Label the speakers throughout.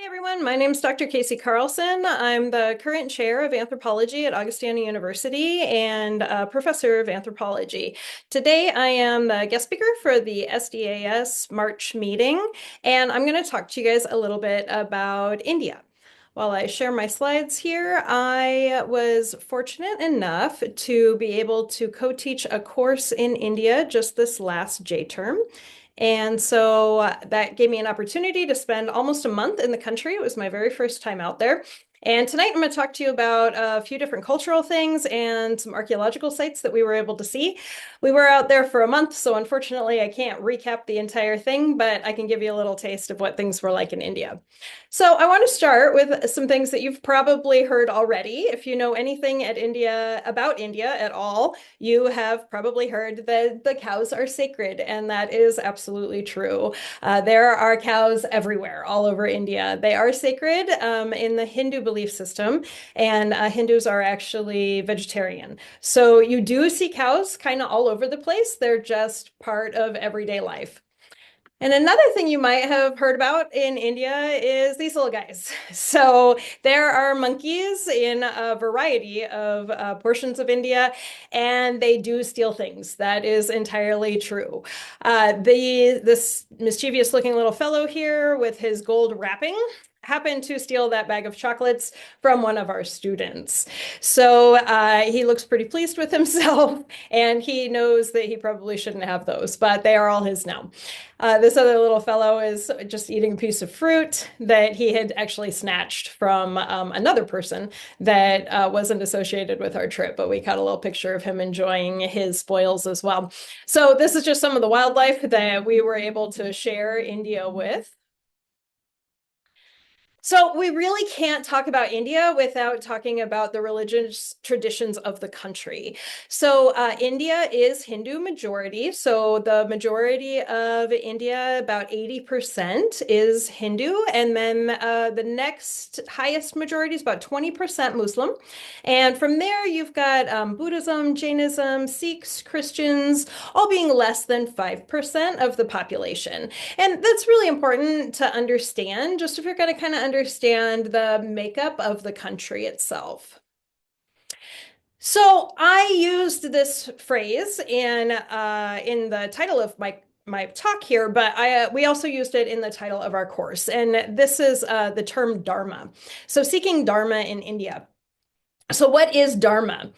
Speaker 1: Everyone, my name is Dr. Casey Carlson. I'm the current chair of anthropology at Augustana University and a professor of anthropology. Today, I am the guest speaker for the SDAS March meeting, and I'm going to talk to you guys a little bit about India. While I share my slides here, I was fortunate enough to be able to co-teach a course in India just this last J term. And so that gave me an opportunity to spend almost a month in the country. It was my very first time out there. And tonight I'm going to talk to you about a few different cultural things and some archaeological sites that we were able to see. We were out there for a month, so unfortunately I can't recap the entire thing, but I can give you a little taste of what things were like in India. So I want to start with some things that you've probably heard already. If you know anything about India at all, you have probably heard that the cows are sacred, and that is absolutely true. There are cows everywhere, all over India. They are sacred in the Hindu belief system, and Hindus are actually vegetarian. So you do see cows kind of all over the place. They're just part of everyday life. And another thing you might have heard about in India is these little guys. So there are monkeys in a variety of portions of India, and they do steal things. That is entirely true. This mischievous looking little fellow here with his gold wrapping happened to steal that bag of chocolates from one of our students. So he looks pretty pleased with himself, and he knows that he probably shouldn't have those, but they are all his now. This other little fellow is just eating a piece of fruit that he had actually snatched from another person that wasn't associated with our trip, but we caught a little picture of him enjoying his spoils as well. So this is just some of the wildlife that we were able to share India with. So we really can't talk about India without talking about the religious traditions of the country. So India is Hindu majority. So the majority of India, about 80%, is Hindu. And then the next highest majority is about 20% Muslim. And from there, you've got Buddhism, Jainism, Sikhs, Christians, all being less than 5% of the population. And that's really important to understand, just if you're going to kind of understand the makeup of the country itself. So I used this phrase in the title of my talk here, but we also used it in the title of our course, and this is the term Dharma. So seeking Dharma in India. So what is Dharma?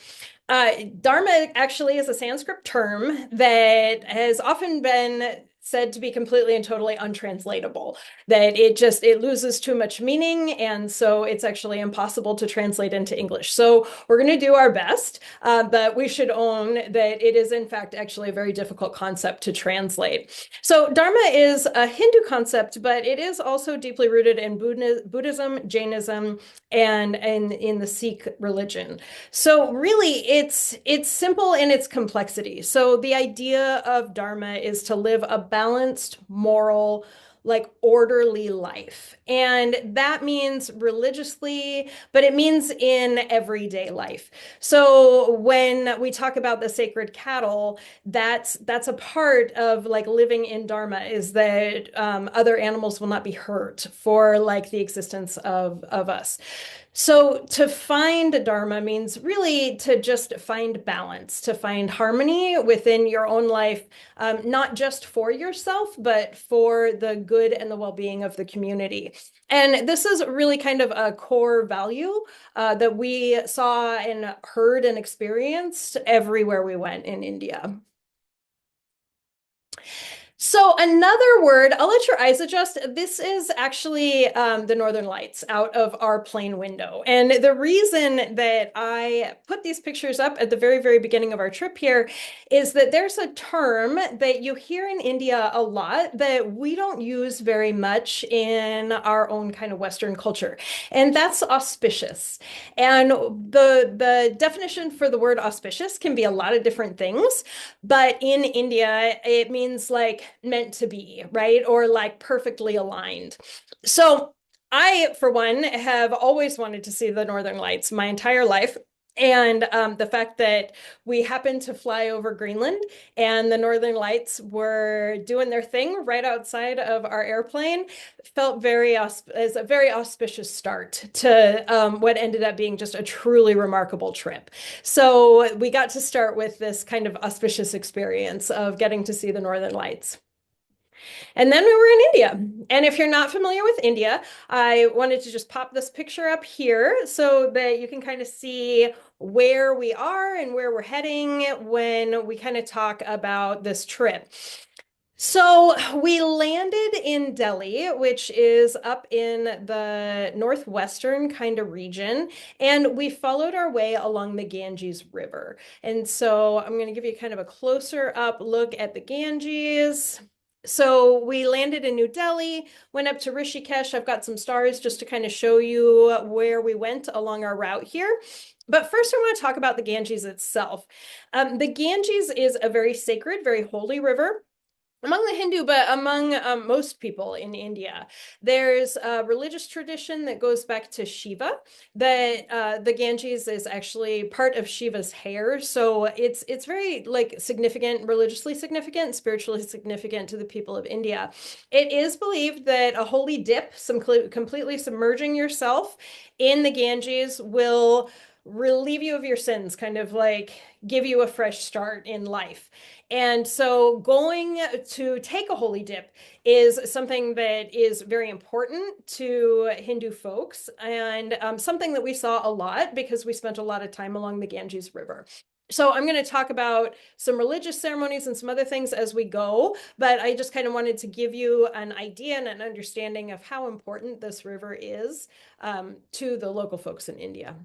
Speaker 1: Dharma actually is a Sanskrit term that has often been said to be completely and totally untranslatable, that it loses too much meaning, and so it's actually impossible to translate into English. So we're going to do our best, but we should own that it is in fact actually a very difficult concept to translate. So Dharma is a Hindu concept, but it is also deeply rooted in Buddhism, Jainism, and in the Sikh religion. So really, it's simple in its complexity. So the idea of Dharma is to live a balanced, moral, like orderly life. And that means religiously, but it means in everyday life. So when we talk about the sacred cattle, that's a part of like living in Dharma, is that other animals will not be hurt for like the existence of us. So to find Dharma means really to just find balance, to find harmony within your own life, not just for yourself, but for the good and the well-being of the community. And this is really kind of a core value that we saw and heard and experienced everywhere we went in India. So another word, I'll let your eyes adjust. This is actually the Northern Lights out of our plane window. And the reason that I put these pictures up at the very, very beginning of our trip here is that there's a term that you hear in India a lot that we don't use very much in our own kind of Western culture. And that's auspicious. And the definition for the word auspicious can be a lot of different things. But in India, it means like meant to be, right? Or like perfectly aligned. So I, for one, have always wanted to see the Northern Lights my entire life. And the fact that we happened to fly over Greenland and the Northern Lights were doing their thing right outside of our airplane felt as a very auspicious start to what ended up being just a truly remarkable trip. So we got to start with this kind of auspicious experience of getting to see the Northern Lights. And then we were in India. And if you're not familiar with India, I wanted to just pop this picture up here so that you can kind of see where we are and where we're heading when we kind of talk about this trip. So we landed in Delhi, which is up in the northwestern kind of region, and we followed our way along the Ganges River. And so I'm going to give you kind of a closer up look at the Ganges. So we landed in New Delhi, went up to Rishikesh. I've got some stars just to kind of show you where we went along our route here. But first, I want to talk about the Ganges itself. The Ganges is a very sacred, very holy river among the Hindu, but among most people in India. There's a religious tradition that goes back to Shiva, that the Ganges is actually part of Shiva's hair. So it's very like significant, religiously significant, spiritually significant to the people of India. It is believed that a holy dip, some completely submerging yourself in the Ganges will relieve you of your sins, kind of like give you a fresh start in life. And so going to take a holy dip is something that is very important to Hindu folks and something that we saw a lot because we spent a lot of time along the Ganges River. So I'm going to talk about some religious ceremonies and some other things as we go, but I just kind of wanted to give you an idea and an understanding of how important this river is to the local folks in India.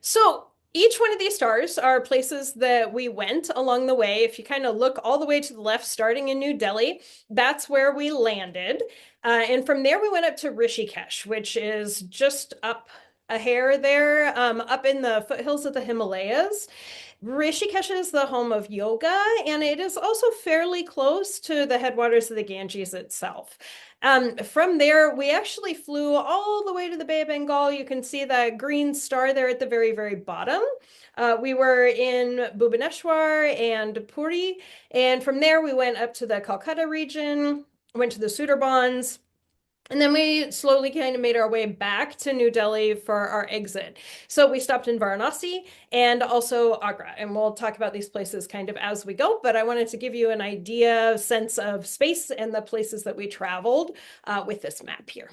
Speaker 1: So each one of these stars are places that we went along the way. If you kind of look all the way to the left, starting in New Delhi, that's where we landed. And from there, we went up to Rishikesh, which is just up a hair there, up in the foothills of the Himalayas. Rishikesh is the home of yoga, and it is also fairly close to the headwaters of the Ganges itself. From there, we actually flew all the way to the Bay of Bengal. You can see that green star there at the very, very bottom. We were in Bhubaneswar and Puri, and from there we went up to the Calcutta region, went to the Sundarbans, and then we slowly kind of made our way back to New Delhi for our exit. So we stopped in Varanasi and also Agra, and we'll talk about these places kind of as we go, but I wanted to give you an idea, sense of space and the places that we traveled with this map here.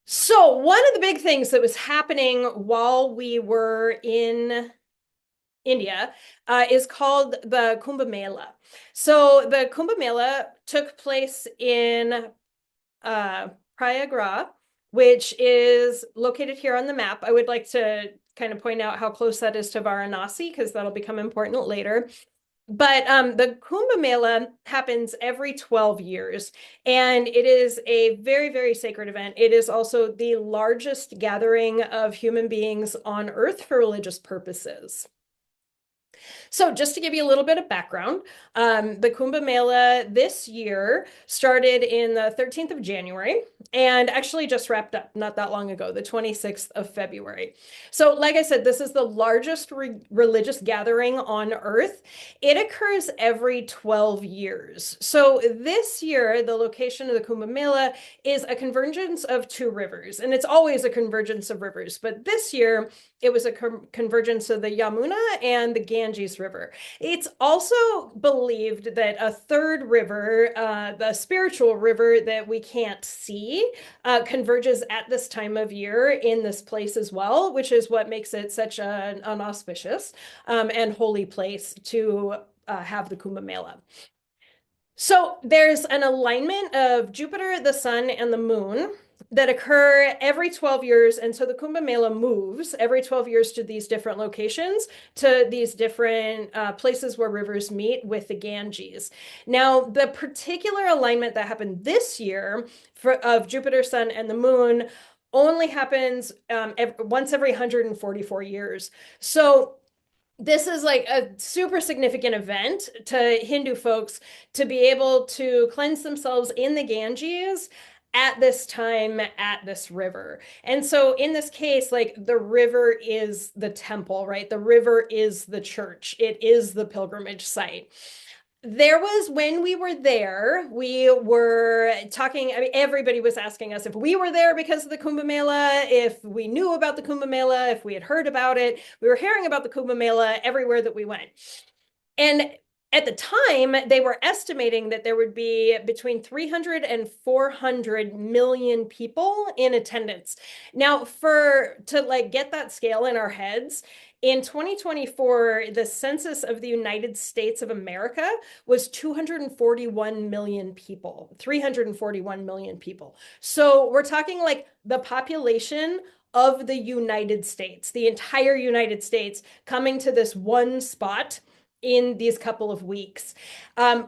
Speaker 1: So one of the big things that was happening while we were in India is called the Kumbh Mela. So the Kumbh Mela took place in Prayagraj, which is located here on the map. I would like to kind of point out how close that is to Varanasi because that'll become important later. But the Kumbh Mela happens every 12 years, and it is a very, very sacred event. It is also the largest gathering of human beings on Earth for religious purposes. So just to give you a little bit of background, the Kumbh Mela this year started in the 13th of January and actually just wrapped up not that long ago, the 26th of February. So like I said, this is the largest religious gathering on Earth. It occurs every 12 years. So this year, the location of the Kumbh Mela is a convergence of two rivers, and it's always a convergence of rivers, but this year it was a convergence of the Yamuna and the Ganges River. It's also believed that a third river, the spiritual river that we can't see, converges at this time of year in this place as well, which is what makes it such an auspicious and holy place to have the Kumbh Mela. So there's an alignment of Jupiter, the sun, and the moon that occur every 12 years. And so the Kumbh Mela moves every 12 years to these different locations, to these different places where rivers meet with the Ganges. Now, the particular alignment that happened this year of Jupiter, sun, and the moon only happens once every 144 years. So this is like a super significant event to Hindu folks to be able to cleanse themselves in the Ganges at this time at this river. And so in this case, like the river is the temple, right? The river is the church. It is the pilgrimage site. There was when we were there, we were talking. I mean, everybody was asking us if we were there because of the Kumbh Mela, if we knew about the Kumbh Mela, if we had heard about it. We were hearing about the Kumbh Mela everywhere that we went. And at the time, they were estimating that there would be between 300 and 400 million people in attendance. Now, for to like get that scale in our heads, in 2024, the census of the United States of America was 241 million people, 341 million people. So we're talking like the population of the United States, the entire United States coming to this one spot in these couple of weeks.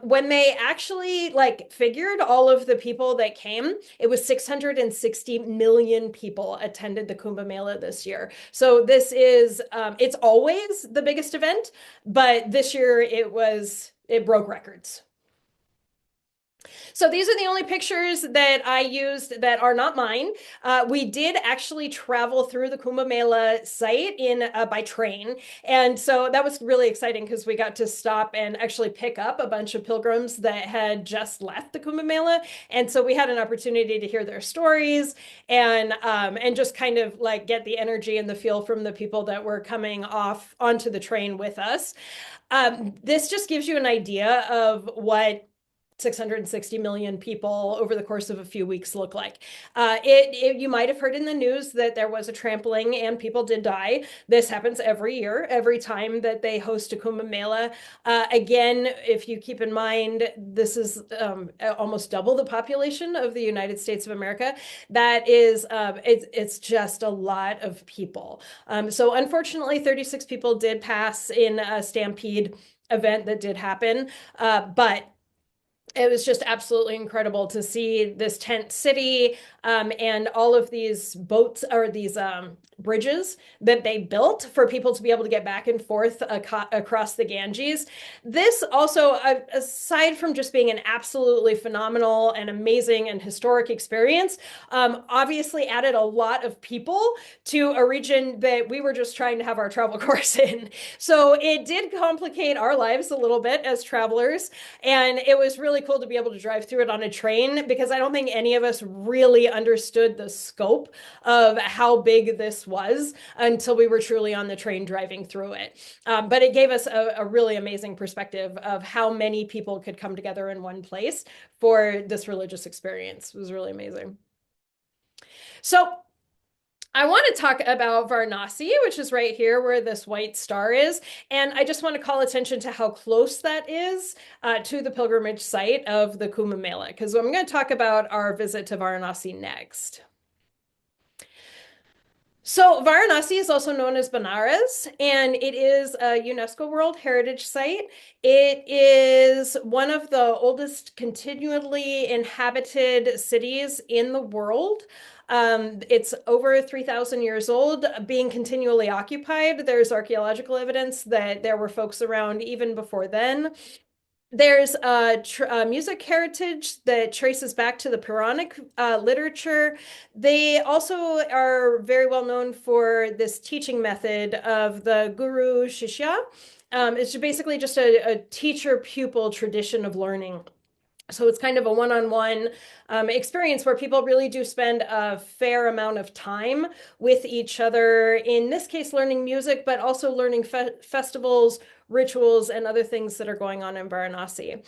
Speaker 1: When they actually like figured all of the people that came, it was 660 million people attended the Kumbh Mela this year. So this is, it's always the biggest event, but this year it broke records. So these are the only pictures that I used that are not mine. We did actually travel through the Kumbh Mela site in by train, and so that was really exciting because we got to stop and actually pick up a bunch of pilgrims that had just left the Kumbh Mela, and so we had an opportunity to hear their stories and just kind of like get the energy and the feel from the people that were coming off onto the train with us. This just gives you an idea of what 660 million people over the course of a few weeks look like. You might have heard in the news that there was a trampling and people did die. This happens every year, every time that they host a Kumbh Mela. Again, if you keep in mind, this is almost double the population of the United States of America. That is, it's just a lot of people. So unfortunately, 36 people did pass in a stampede event that did happen, but it was just absolutely incredible to see this tent city and all of these boats or these bridges that they built for people to be able to get back and forth across the Ganges. This also, aside from just being an absolutely phenomenal and amazing and historic experience, obviously added a lot of people to a region that we were just trying to have our travel course in. So it did complicate our lives a little bit as travelers, and it was really cool to be able to drive through it on a train because I don't think any of us really understood the scope of how big this was until we were truly on the train driving through it. But it gave us a really amazing perspective of how many people could come together in one place for this religious experience. It was really amazing. So I want to talk about Varanasi, which is right here where this white star is. And I just want to call attention to how close that is to the pilgrimage site of the Kumbh Mela, because I'm going to talk about our visit to Varanasi next. So Varanasi is also known as Benares, and it is a UNESCO World Heritage Site. It is one of the oldest continually inhabited cities in the world. It's over 3,000 years old, being continually occupied. There's archaeological evidence that there were folks around even before then. There's a music heritage that traces back to the Puranic literature. They also are very well known for this teaching method of the Guru Shishya. It's basically just a teacher-pupil tradition of learning. So it's kind of a one-on-one experience where people really do spend a fair amount of time with each other, in this case, learning music, but also learning festivals, rituals, and other things that are going on in Varanasi.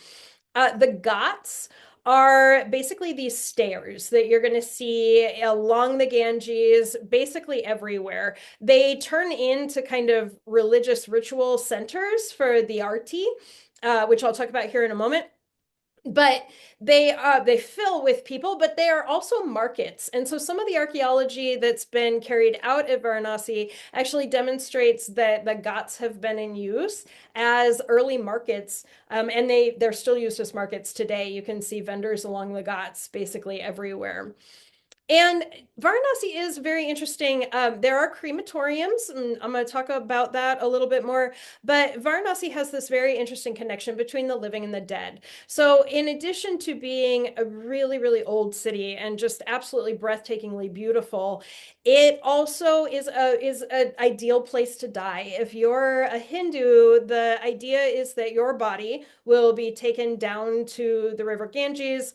Speaker 1: The Ghats are basically these stairs that you're going to see along the Ganges, basically everywhere. They turn into kind of religious ritual centers for the arti, which I'll talk about here in a moment. But they fill with people, but they are also markets. And so some of the archaeology that's been carried out at Varanasi actually demonstrates that the Ghats have been in use as early markets, and they're still used as markets today. You can see vendors along the Ghats basically everywhere. And Varanasi is very interesting. There are crematoriums, and I'm going to talk about that a little bit more. But Varanasi has this very interesting connection between the living and the dead. So, in addition to being a really, really old city and just absolutely breathtakingly beautiful, it also is an ideal place to die. If you're a Hindu, the idea is that your body will be taken down to the river Ganges,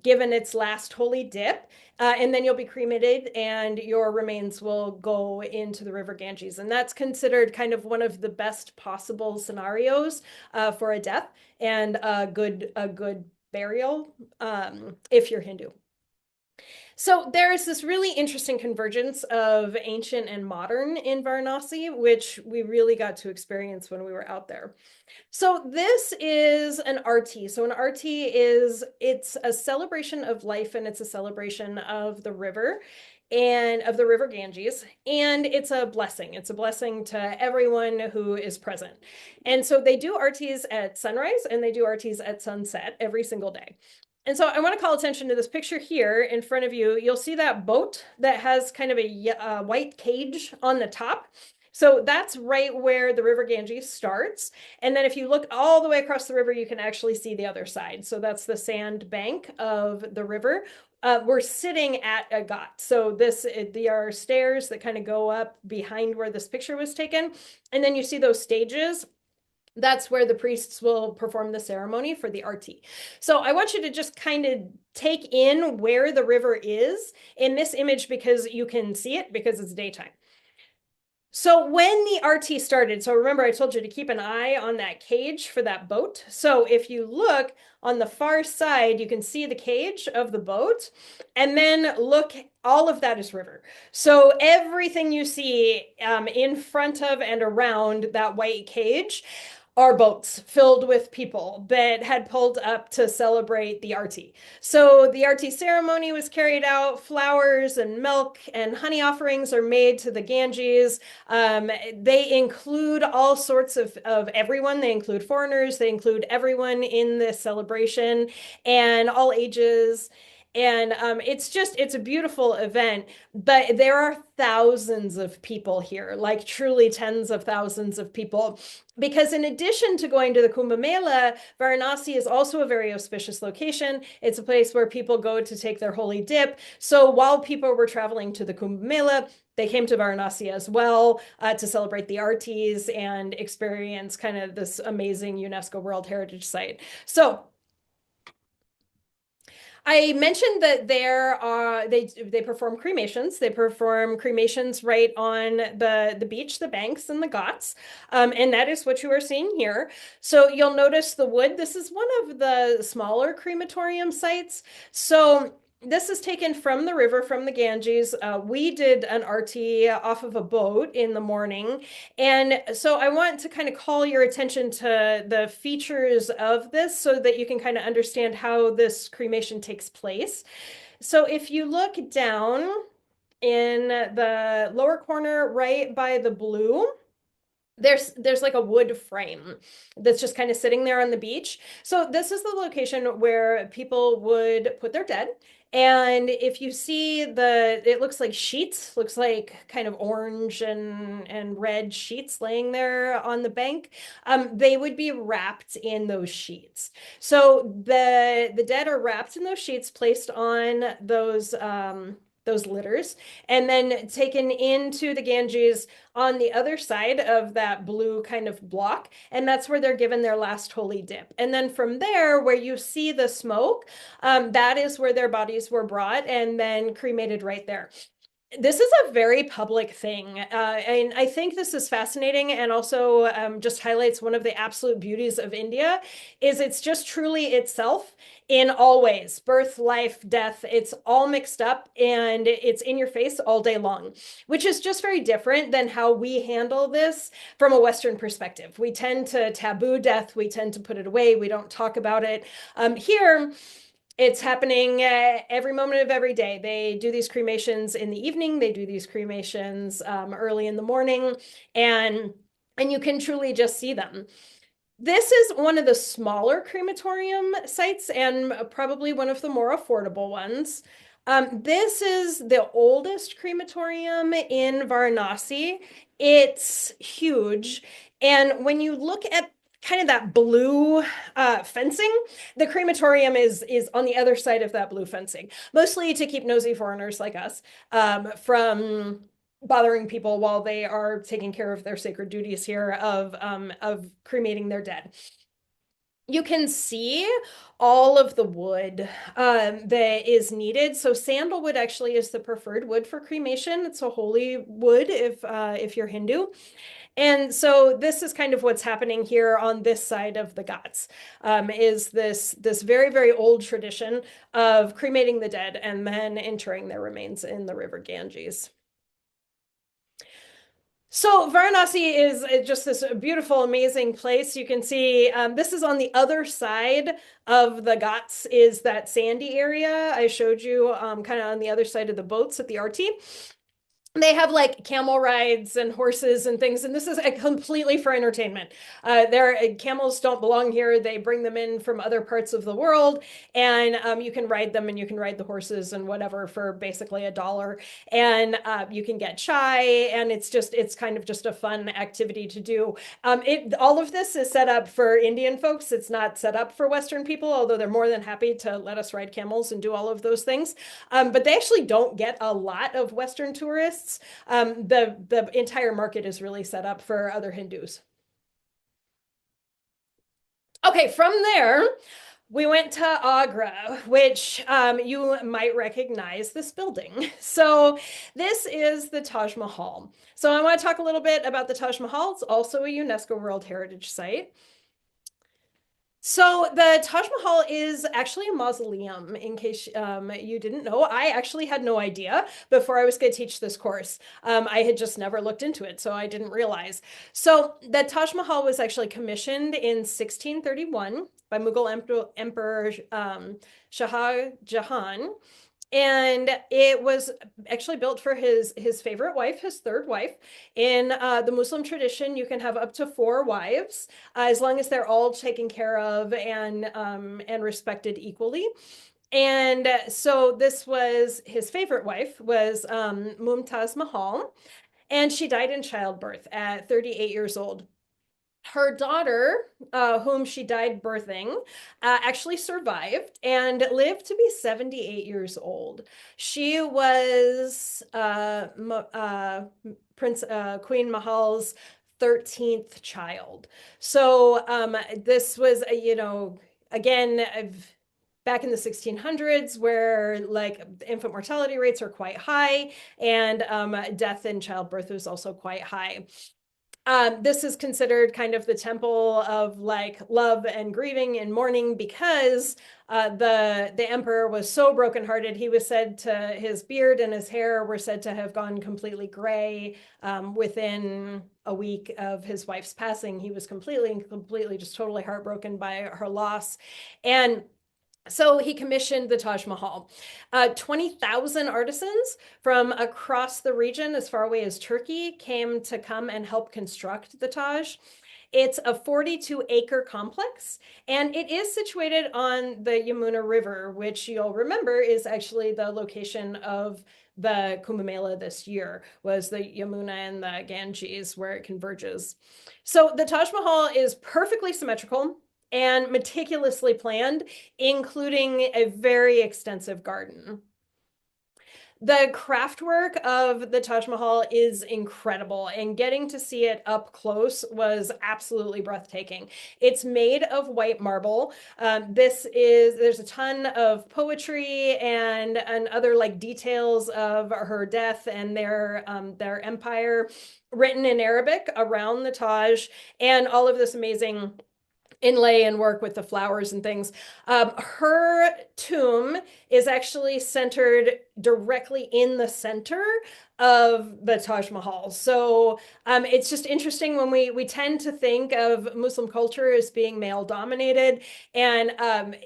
Speaker 1: given its last holy dip, and then you'll be cremated and your remains will go into the river Ganges. And that's considered kind of one of the best possible scenarios for a death and a good burial if you're Hindu. So there's this really interesting convergence of ancient and modern in Varanasi, which we really got to experience when we were out there. So this is an arti. So an arti it's a celebration of life and it's a celebration of the river and of the river Ganges. And it's a blessing. It's a blessing to everyone who is present. And so they do artis at sunrise and they do artis at sunset every single day. And so I want to call attention to this picture here in front of you. You'll see that boat that has kind of a white cage on the top. So that's right where the river Ganges starts. And then if you look all the way across the river, you can actually see the other side. So that's the sand bank of the river. We're sitting at a ghat. So there are stairs that kind of go up behind where this picture was taken. And then you see those stages. That's where the priests will perform the ceremony for the arti. So I want you to just kind of take in where the river is in this image because you can see it because it's daytime. So when the arti started, so remember I told you to keep an eye on that cage for that boat. So if you look on the far side, you can see the cage of the boat, and then look, all of that is river. So everything you see in front of and around that white cage are boats filled with people that had pulled up to celebrate the arti. So the arti ceremony was carried out. Flowers and milk and honey offerings are made to the Ganges. They include all sorts of everyone. They include foreigners. They include everyone in this celebration and all ages. And it's a beautiful event, but there are thousands of people here, like truly tens of thousands of people. Because in addition to going to the Kumbh Mela, Varanasi is also a very auspicious location. It's a place where people go to take their holy dip. So while people were traveling to the Kumbh Mela, they came to Varanasi as well to celebrate the artis and experience kind of this amazing UNESCO World Heritage Site. So I mentioned that they perform cremations. They perform cremations right on the beach, the banks, and the ghats, and that is what you are seeing here. So you'll notice the wood. This is one of the smaller crematorium sites. So this is taken from the river, from the Ganges. We did an arti off of a boat in the morning. And so I want to kind of call your attention to the features of this so that you can kind of understand how this cremation takes place. So if you look down in the lower corner, right by the blue, there's like a wood frame that's just kind of sitting there on the beach. So this is the location where people would put their dead. And if you see it looks like sheets, looks like kind of orange and red sheets laying there on the bank. They would be wrapped in those sheets. So the dead are wrapped in those sheets, placed on those litters, and then taken into the Ganges on the other side of that blue kind of block. And that's where they're given their last holy dip. And then from there, where you see the smoke, that is where their bodies were brought and then cremated right there. This is a very public thing. And I think this is fascinating and also just highlights one of the absolute beauties of India is it's just truly itself in all ways, birth, life, death, it's all mixed up and it's in your face all day long, which is just very different than how we handle this from a Western perspective. We tend to taboo death. We tend to put it away. We don't talk about it. Here, it's happening every moment of every day. They do these cremations in the evening. They do these cremations early in the morning, and you can truly just see them. This is one of the smaller crematorium sites and probably one of the more affordable ones. This is the oldest crematorium in Varanasi. It's huge. And when you look at kind of that blue fencing, the crematorium is on the other side of that blue fencing, mostly to keep nosy foreigners like us from bothering people while they are taking care of their sacred duties here of cremating their dead. You can see all of the wood that is needed. So sandalwood actually is the preferred wood for cremation. It's a holy wood if you're Hindu. And so this is kind of what's happening here on this side of the Ghats, is this very, very old tradition of cremating the dead and then interring their remains in the river Ganges. So Varanasi is just this beautiful, amazing place. You can see this is on the other side of the Ghats is that sandy area I showed you kind of on the other side of the boats at the RT. They have like camel rides and horses and things, and this is completely for entertainment. Their camels don't belong here. They bring them in from other parts of the world, and you can ride them and you can ride the horses and whatever for basically $1. And you can get chai, and it's kind of just a fun activity to do. All of this is set up for Indian folks. It's not set up for Western people, although they're more than happy to let us ride camels and do all of those things. But they actually don't get a lot of Western tourists. The entire market is really set up for other Hindus. Okay, from there, we went to Agra, which you might recognize this building. So this is the Taj Mahal. So I want to talk a little bit about the Taj Mahal. It's also a UNESCO World Heritage Site. So the Taj Mahal is actually a mausoleum, in case you didn't know. I actually had no idea before I was going to teach this course. I had just never looked into it, so I didn't realize. So the Taj Mahal was actually commissioned in 1631 by Mughal Emperor Shah Jahan. And it was actually built for his favorite wife, his third wife. In the Muslim tradition, you can have up to 4 wives, as long as they're all taken care of and respected equally. And so this was his favorite wife was Mumtaz Mahal, and she died in childbirth at 38 years old. Her daughter, whom she died birthing, actually survived and lived to be 78 years old. She was Queen Mahal's 13th child. So this was, again, back in the 1600s where like infant mortality rates are quite high and death in childbirth was also quite high. This is considered kind of the temple of like love and grieving and mourning because the emperor was so brokenhearted. He was said to his beard and his hair were said to have gone completely gray within a week of his wife's passing. He was completely just totally heartbroken by her loss. And so he commissioned the Taj Mahal. 20,000 artisans from across the region, as far away as Turkey, came to come and help construct the Taj. It's a 42-acre complex, and it is situated on the Yamuna River, which you'll remember is actually the location of the Kumbh Mela this year, was the Yamuna and the Ganges where it converges. So the Taj Mahal is perfectly symmetrical and meticulously planned, including a very extensive garden. The craftwork of the Taj Mahal is incredible, and getting to see it up close was absolutely breathtaking. It's made of white marble. There's a ton of poetry and other like details of her death and their empire written in Arabic around the Taj, and all of this amazing inlay and work with the flowers and things. Her tomb is actually centered directly in the center of the Taj Mahal. So it's just interesting when we tend to think of Muslim culture as being male dominated, and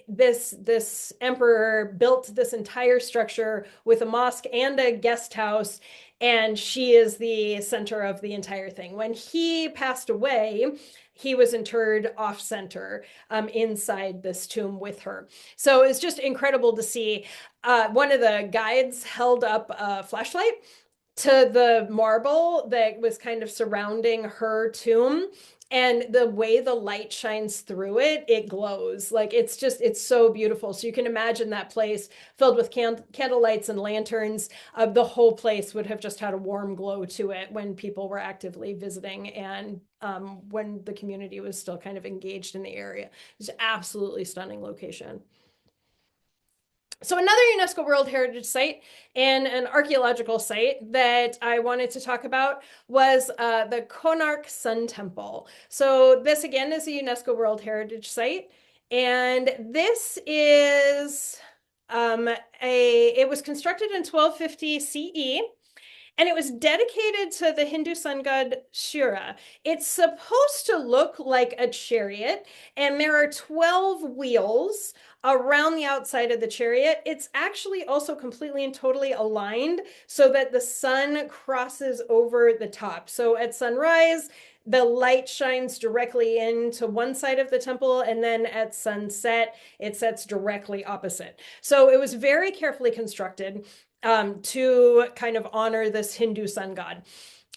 Speaker 1: this emperor built this entire structure with a mosque and a guest house, and she is the center of the entire thing. When he passed away, he was interred off center inside this tomb with her. So it's just incredible to see. One of the guides held up a flashlight to the marble that was kind of surrounding her tomb. And the way the light shines through it, it glows. Like it's so beautiful. So you can imagine that place filled with candle lights and lanterns. The whole place would have just had a warm glow to it when people were actively visiting and when the community was still kind of engaged in the area. It's an absolutely stunning location. So another UNESCO World Heritage Site and an archaeological site that I wanted to talk about was the Konark Sun Temple. So this again is a UNESCO World Heritage Site, and this is it was constructed in 1250 CE. And it was dedicated to the Hindu sun god Shura. It's supposed to look like a chariot, and there are 12 wheels around the outside of the chariot. It's actually also completely and totally aligned so that the sun crosses over the top. So at sunrise, the light shines directly into one side of the temple, and then at sunset, it sets directly opposite. So it was very carefully constructed to kind of honor this Hindu sun god.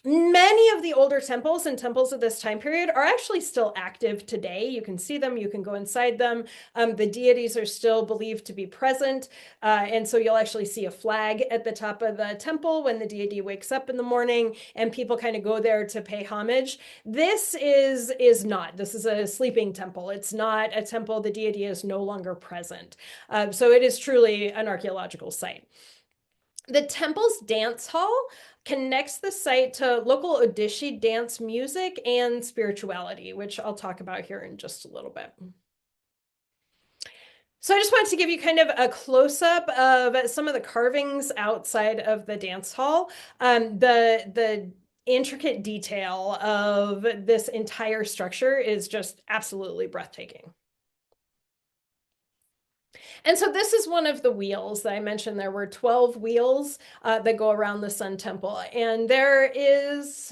Speaker 1: Many of the older temples and temples of this time period are actually still active today. You can see them, you can go inside them. The deities are still believed to be present. And so you'll actually see a flag at the top of the temple when the deity wakes up in the morning, and people kind of go there to pay homage. This is not. This is a sleeping temple. It's not a temple. The deity is no longer present. So it is truly an archaeological site. The temple's dance hall connects the site to local Odissi dance music and spirituality, which I'll talk about here in just a little bit. So I just wanted to give you kind of a close-up of some of the carvings outside of the dance hall. The intricate detail of this entire structure is just absolutely breathtaking. And so this is one of the wheels that I mentioned. There were 12 wheels that go around the Sun Temple. And there is,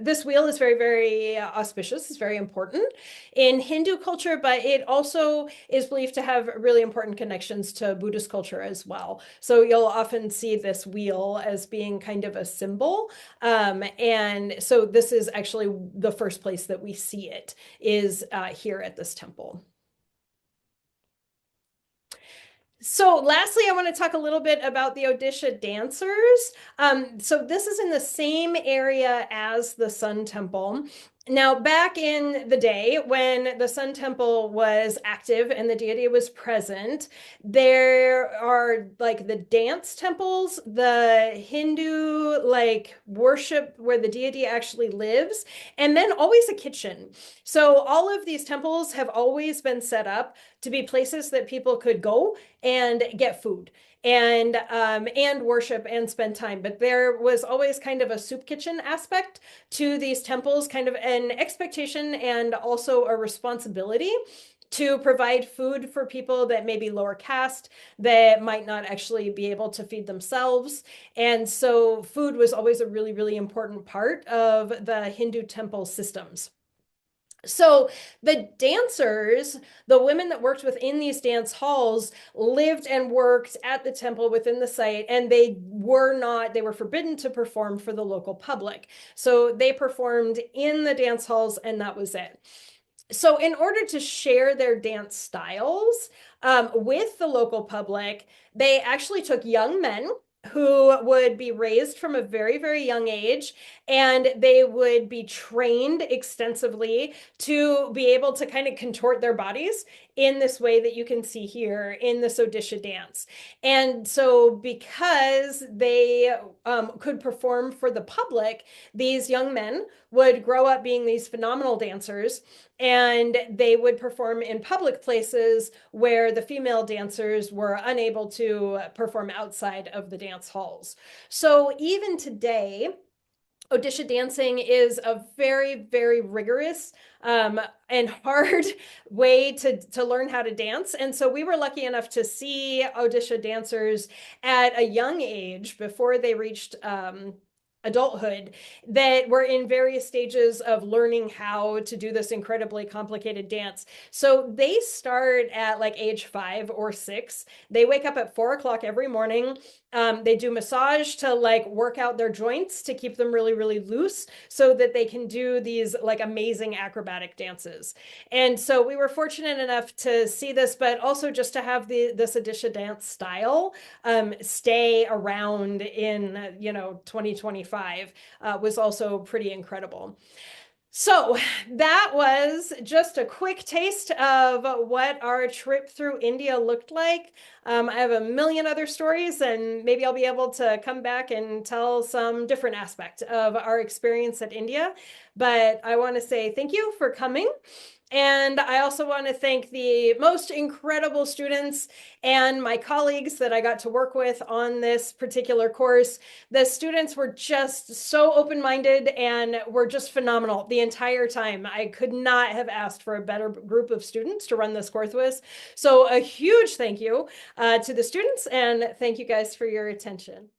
Speaker 1: this wheel is very, very auspicious. It's very important in Hindu culture, but it also is believed to have really important connections to Buddhist culture as well. So you'll often see this wheel as being kind of a symbol. And so this is actually the first place that we see it is here at this temple. So lastly, I want to talk a little bit about the Odisha dancers. So this is in the same area as the Sun Temple. Now, back in the day when the Sun Temple was active and the deity was present, there are like the dance temples, the Hindu like worship where the deity actually lives, and then always a kitchen. So all of these temples have always been set up to be places that people could go and get food and worship and spend time. But there was always kind of a soup kitchen aspect to these temples, kind of an expectation and also a responsibility to provide food for people that may be lower caste, that might not actually be able to feed themselves. And so food was always a really, really important part of the Hindu temple systems. So the dancers, the women that worked within these dance halls, lived and worked at the temple within the site, and they were forbidden to perform for the local public. So they performed in the dance halls, and that was it. So in order to share their dance styles with the local public, they actually took young men who would be raised from a very, very young age, and they would be trained extensively to be able to kind of contort their bodies in this way that you can see here in this Odisha dance. And so because they could perform for the public, these young men would grow up being these phenomenal dancers, and they would perform in public places where the female dancers were unable to perform outside of the dance halls. So even today, Odisha dancing is a very, very rigorous and hard way to learn how to dance. And so we were lucky enough to see Odisha dancers at a young age before they reached adulthood that were in various stages of learning how to do this incredibly complicated dance. So they start at like age 5 or 6. They wake up at 4 o'clock every morning. They do massage to like work out their joints to keep them really, really loose so that they can do these like amazing acrobatic dances. And so we were fortunate enough to see this, but also just to have this Odisha dance style stay around in 2025 was also pretty incredible. So that was just a quick taste of what our trip through India looked like. I have a million other stories, and maybe I'll be able to come back and tell some different aspect of our experience at India. But I want to say thank you for coming. And I also want to thank the most incredible students and my colleagues that I got to work with on this particular course. The students were just so open-minded and were just phenomenal the entire time. I could not have asked for a better group of students to run this course with. So a huge thank you to the students, and thank you guys for your attention.